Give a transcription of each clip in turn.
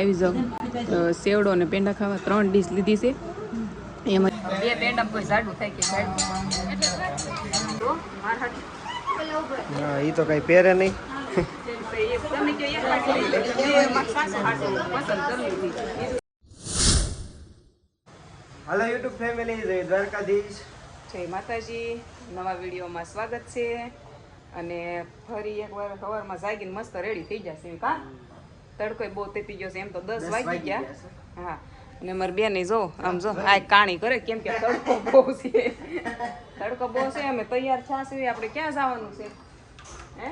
આવી જાવ સેવડો અને પેંડા ખાવા 3 ડીશ લીધી છે એમાં 2 પેંડા કોઈ જાડું થાય કે જાડું તો હા ઈ તો કઈ પહેરે નહીં હાલો યુટ્યુબ ફેમિલી જય દ્વારકાધીશ જય માતાજી નવા વિડીયોમાં સ્વાગત છે અને ફરી એકવાર સવારમાં જાગીને મસ્ત રેડી થઈ જશે કા તડકો બહુ તેપી ગયો છે એમ તો 10 વાગી ગયા હા અને મારી બેન જો આમ જો આ કાણી કરે કેમ કે તડકો બહુ છે અમે તૈયાર થાશું આપણે ક્યાં જવાનું છે હે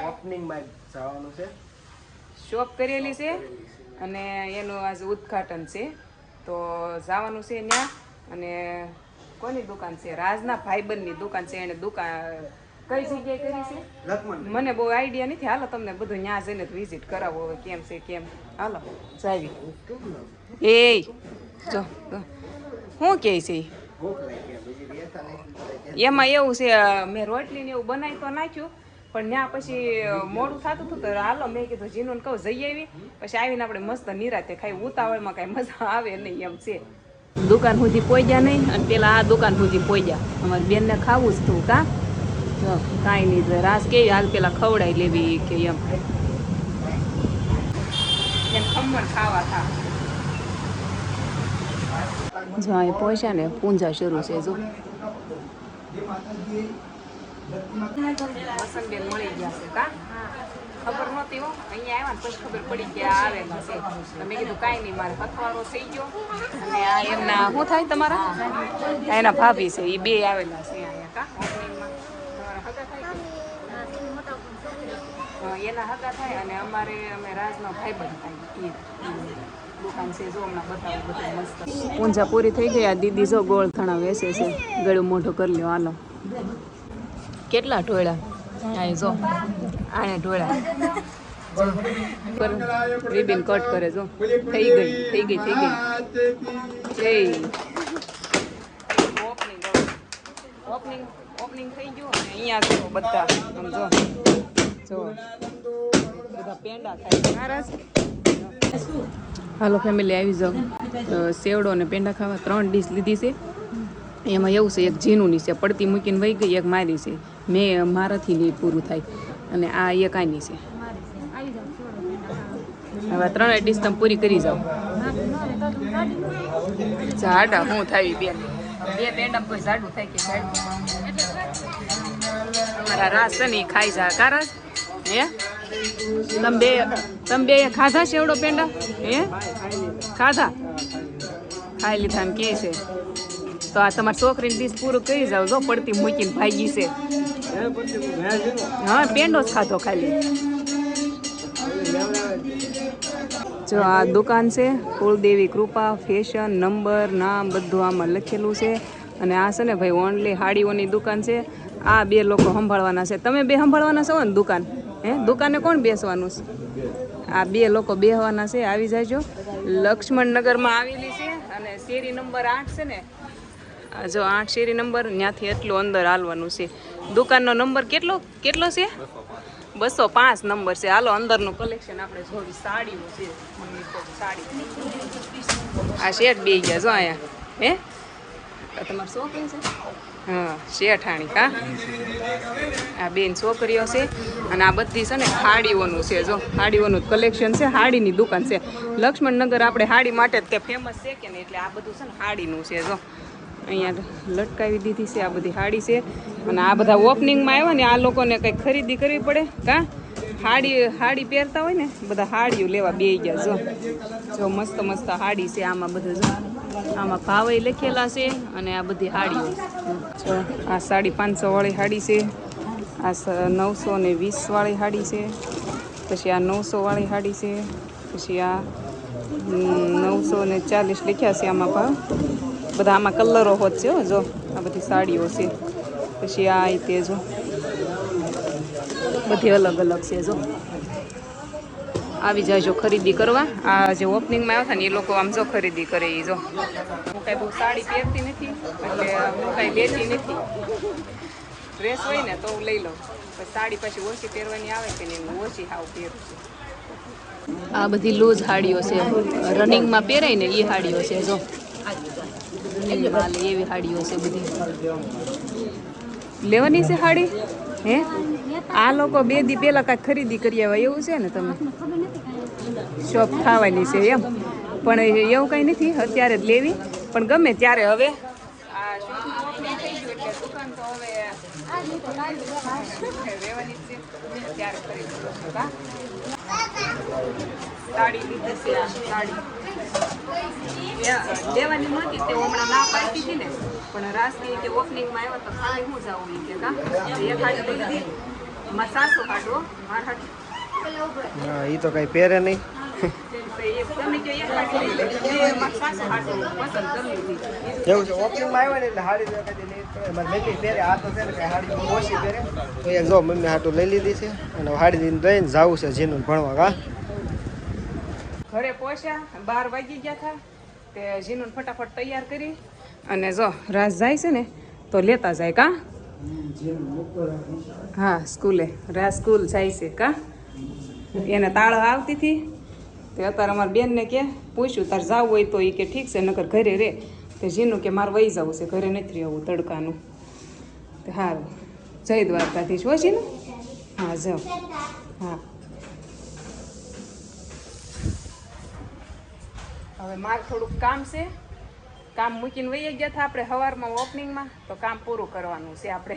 ઓપનિંગમાં જવાનું છે શોપ કરેલી છે અને એનું આજે ઉદ્ઘાટન છે તો જવાનું છે ત્યાં અને કોની દુકાન છે રાજના ભાઈબંધની દુકાન છે એને દુકાન કઈ જગ્યાએ કરી છે મને બહુ આઈડિયા નથી હાલો તમને બધું ત્યાં જઈને વિઝિટ કરાવો હવે કેમ છે કેમ હાલો જાવી એ જો શું કહે છે એમાં એવું છે મેં રોટલી ને એવું બનાવી તો નાખ્યું પણ ત્યાં પછી મોડું થતું હતું તો હાલો મેં કીધું જીનું કહું જઈ આવી પછી આવીને આપણે મસ્ત નિરાતે ખાઈ ઉતાવળમાં કાંઈ મજા આવે નહીં એમ છે દુકાન સુધી પહોંચ્યા નહીં અને પેલા આ દુકાન સુધી પહોંચ્યા અમારી બેનને ખાવું જ હતું કા કાંઈ નહીં રાસ કે હાલ પેલા ખવડાવી લેવી કે એમ ખમણ ખાવા થા જો અહીં પહોંચ્યા ને પૂંજા શરૂ છે જો વસંતબેન મળી ગયા છે કા ખબર નહોતી હો અહીંયા આવ્યા ને પછી ખબર પડી કે આવેલા છે તો મેં કીધું કાંઈ નહીં મારે હથવારો થઈ ગયો અને આ એમના શું થાય તમારા એના ભાભી છે એ બે આવેલા છે અહીંયા કા એના હગા થાય અને અમે રાજનો ભાઈબંધ થાય દુકાન છે જો હમણાં બતાવું બધું મસ્ત પૂંજા પૂરી થઈ ગઈ આ દીદી જો ગોળ થણા વેચે છે ગળું મોઢું કરી લ્યો હાલો કેટલા ઢોળા આ જો આને ઢોળા રિબિન કટ કરે જો થઈ ગઈ જય ઓપનિંગ થઈ ગયું અને અહીંયા જો બધા સમજો જો બધા પેંડા ખાય હાલો ફેમિલી આવી જાઓ સેવડો અને પેંડા ખાવા 3 ડીશ લીધી છે એમાં એવું છે એક ઝીનુંની છે પડતી મૂકીને વહી ગઈ એક મારી છે મેં મારાથી નહીં પૂરું થાય અને આ એક આની છે હવે 3 ડીશ તમે પૂરી કરી જાઓ જાડા હું થાય બે પેંડા કોઈ જાડું થાય કે જાડું અમારા રાસ છે ને એ ખાઈ જા કારસ હે તમે બે ખાધા છે એવડો પેંડા હે ખાધા ખાઈ લીધા એમ કે છે તો આ તમારી છોકરીની ડીશ પૂરું કરી જાવ જો પડતી મૂકીને ભાગી છે હા પેંડો જ ખાધો ખાલી જો આ દુકાન છે કુળદેવી કૃપા ફેશન નંબર નામ બધું આમાં લખેલું છે અને આ છે ને ભાઈ ઓનલી હાડીઓની દુકાન છે આ 2 લોકો સંભાળવાના છે તમે 2 સંભાળવાના છો ને દુકાન હે દુકાને કોણ બેસવાનું છે આ 2 લોકો બેસવાના છે આવી જાયજો લક્ષ્મણનગરમાં આવેલી છે અને શેરી નંબર 8 છે ને જો 8 શેરી નંબર ત્યાંથી એટલું અંદર હાલવાનું છે દુકાનનો નંબર કેટલો છે 205 નંબર છે હાલો અંદરનું કલેક્શન આપણે જોવી સાડીઓ છે સાડી આ શેઠ બે ગયા જો અહીંયા હે તમારી છોકરી છે હા શેઠાણી કા આ બેન છોકરીઓ છે અને આ બધી છે ને હાડીઓનું છે જો હાડીઓનું કલેક્શન છે હાડીની દુકાન છે લક્ષ્મણનગર આપણે હાડી માટે જ તે ફેમસ છે કે નહીં એટલે આ બધું છે ને હાડીનું છે જો અહીંયા લટકાવી દીધી છે આ બધી હાડી છે અને આ બધા ઓપનિંગમાં આવ્યા ને આ લોકોને કંઈક ખરીદી કરવી પડે કા હાડી પહેરતા હોય ને બધા હાડીઓ લેવા બે ગયા જો મસ્ત હાડી છે આમાં બધું જો આમાં ભાવે લખેલા છે અને આ બધી હાડીઓ જો આ 550 વાળી હાડી છે આ 920 વાળી હાડી છે પછી આ 900 વાળી હાડી છે પછી આ 940 લખ્યા છે આમાં ભાવ બધા આમાં કલરો હોત છે જો આ બધી સાડીઓ છે પછી આ તે જો બધી અલગ છે જો આવી જાય જો ખરીદી કરવા આ જે ઓપનિંગમાં આવ્યા ને એ લોકો આમ જો ખરીદી કરે એ જો હું કાંઈ બહુ સાડી પહેરતી નથી એટલે હું કાંઈ લેતી નથી ડ્રેસ હોય ને તો હું લઈ લઉં સાડી પછી ઓછી પહેરવાની આવે છે ને હું ઓછી હાવ પહેરું છું આ બધી લૂઝ હાડીઓ છે, રનિંગમાં પહેરાય ને એ હાડીઓ છે. જો રનિંગમાં લે એવી હાડીઓ છે બધી. લેવાની છે હાડી? હે આ લોકો 2 દી પહેલા કાંઈક ખરીદી કરી આવ્યા એવું છે ને? તમે શોપ ખાવાની છે એમ, પણ એવું કંઈ નથી, અત્યારે જ લેવી. પણ ગમે ત્યારે હવે આ શોપનું ઓપનિંગ થઈ ગયું એટલે દુકાન તો હવે રહેવાની જ છે, ત્યારે ખરીદી કરશું. કા સાડી લીધી છે, આ સાડી લેવાની નહોતી તે હમણાં ના પાડતી હતી ને, પણ રાસની કે ઓપનિંગમાં આવ્યો તો ખાલી હું જાઉં એ કે કા એક હાડી લઈ લીધી. મારા સાસુ હાડો મારા હાડી હા એ તો કઈ પહેરે નહીં. તમે કે એક હાડી લઈ લીધી, મારા સાસુ હાડો પસંદ કરી લીધી. એવું છે, ઓપનિંગમાં આવ્યો ને એટલે હાડી તો કદી નહીં પહેરે. મારી મમ્મી પહેરે, આ તો છે ને કઈ હાડી બહુ ઓછી પહેરે. તો એક જો મમ્મી હાટું લઈ લીધી છે અને હાડી લઈને જવું છે જીનું ભણવા. કા ઘરે પહોંચ્યા 12 વાગી ગયા હતા તે જીનું ફટાફટ તૈયાર કરી અને જો રાસ જાય છે ને તો લેતા જાય. કા હા સ્કૂલે રાસ સ્કૂલ જાય છે. કા એને તાળ આવતી હતી તે અત્યારે અમારી બેનને કે પૂછ્યું તારે જવું હોય તો એ કે ઠીક છે, નકર ઘરે રે. તે જીનું કે મારે વહી જવું છે, ઘરે નથી રહેવું તડકાનું. તે સારું જય દ્વારકાધીશ હો જીનું. હા જાઓ. હા હવે મારે થોડુંક કામ છે, કામ મૂકીને વહી ગયા હતા આપણે સવારમાં ઓપનિંગમાં, તો કામ પૂરું કરવાનું છે આપણે.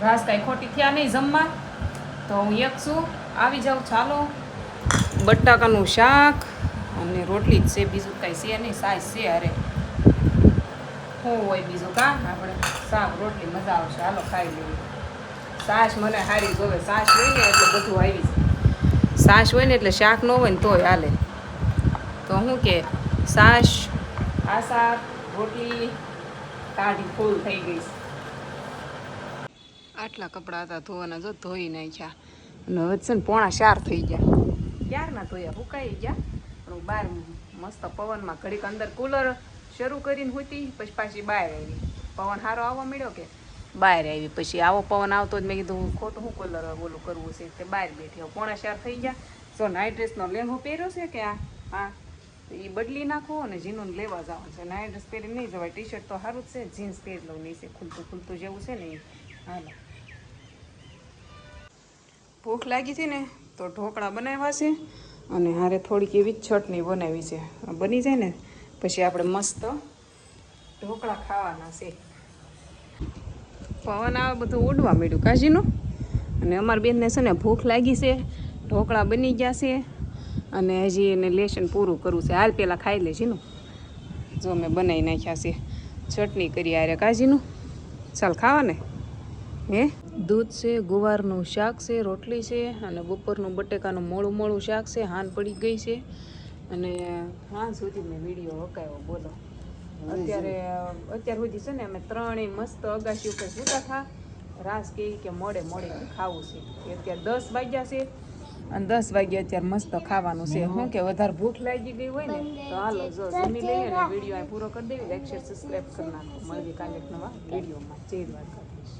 રાસ કાંઈ ખોટી થયા નહીં જમવા, તો હું એક છું આવી જાઉં. ચાલો બટાકાનું શાક અને રોટલી જ છે, બીજું કાંઈ છે નહીં. સાસ છે અરે શું હોય બીજું? કાં આપણે શાક રોટલી મજા આવશે. હાલો ખાઈ લઈએ. સાસ મને સારી જોવે, સાસ હોય ને એટલે બધું આવી જાય. સાસ હોય ને એટલે શાક ન હોય ને તોય હાલે. તો શું કે સાસ આ શાક રોટલી કાઢી ફૂલ થઈ ગઈ. આટલા કપડાં હતા ધોવાના, જો ધોઈ નાખ્યા અને હવે છે ને 3:45 થઈ ગયા. ક્યારના ધોયા, સુકાઈ ગયા. પણ હું બહાર મસ્ત પવનમાં ઘડીક અંદર કુલર શરૂ કરીને હોતી, પછી પાછી બહાર આવી. પવન સારો આવવા મળ્યો કે બહાર આવી. પછી આવો પવન આવતો જ મેં કીધું ખોટું શું કલર ઓલું કરવું છે, તે બહાર બેઠી. 3:45 થઈ ગયા. જો નાઇટ ડ્રેસનો લેંઘો પહેર્યો છે કે હા તો એ બદલી નાખો અને જીનું લેવા જવાનું છે. નાઇટ ડ્રેસ પહેરી નહીં જવાય, ટી શર્ટ તો સારું જ છે, જીન્સ પહેરી લઉં નહીં છે, ખુલતું ખુલતું જેવું છે ને એ. હાલો ભૂખ લાગી હતી ને તો ઢોકળા બનાવ્યા છે અને હારે થોડીક એવી ચટણી બનાવી છે. બની જાય ને પછી આપણે મસ્ત ઢોકળા ખાવાના છે. પવન આવે બધું ઉડવા માંડ્યું કાજીનું. અને અમારી બેનને છે ને ભૂખ લાગી છે, ઢોકળા બની ગયા છે અને હજી એને લેશન પૂરું કરવું છે. હાલ પહેલાં ખાઈ લે જીનું. જો મેં બનાવી નાખ્યા છે, ચટણી કરી આરે કાજીનું. ચાલ ખાવા ને. હે દૂધ છે, ગુવારનું શાક છે, રોટલી છે અને બપોરનું બટેકાનું મોળું મોળું શાક છે. હાન પડી ગઈ છે અને હાં સુધી મેં વિડીયો હકાયો. બોલો અત્યાર સુધી છે ને અમે ત્રણેય મસ્ત અગાશી ઉપર સૂતા હતા. રાસ કે મોડે ખાવું છે. અત્યારે 10 વાગ્યા છે અને 10 વાગ્યા અત્યારે મસ્ત ખાવાનું છે. શું કે વધારે ભૂખ લાગી ગઈ હોય ને તો હાલો જો જમી લઈએ અને વિડીયો અહીં પૂરો કરી દેવી. લાઈક શેર સબસ્ક્રાઈબ કરી નાખો. મળીએ કાલે એક નવા વિડીયોમાં. જય દ્વારકાધીશ.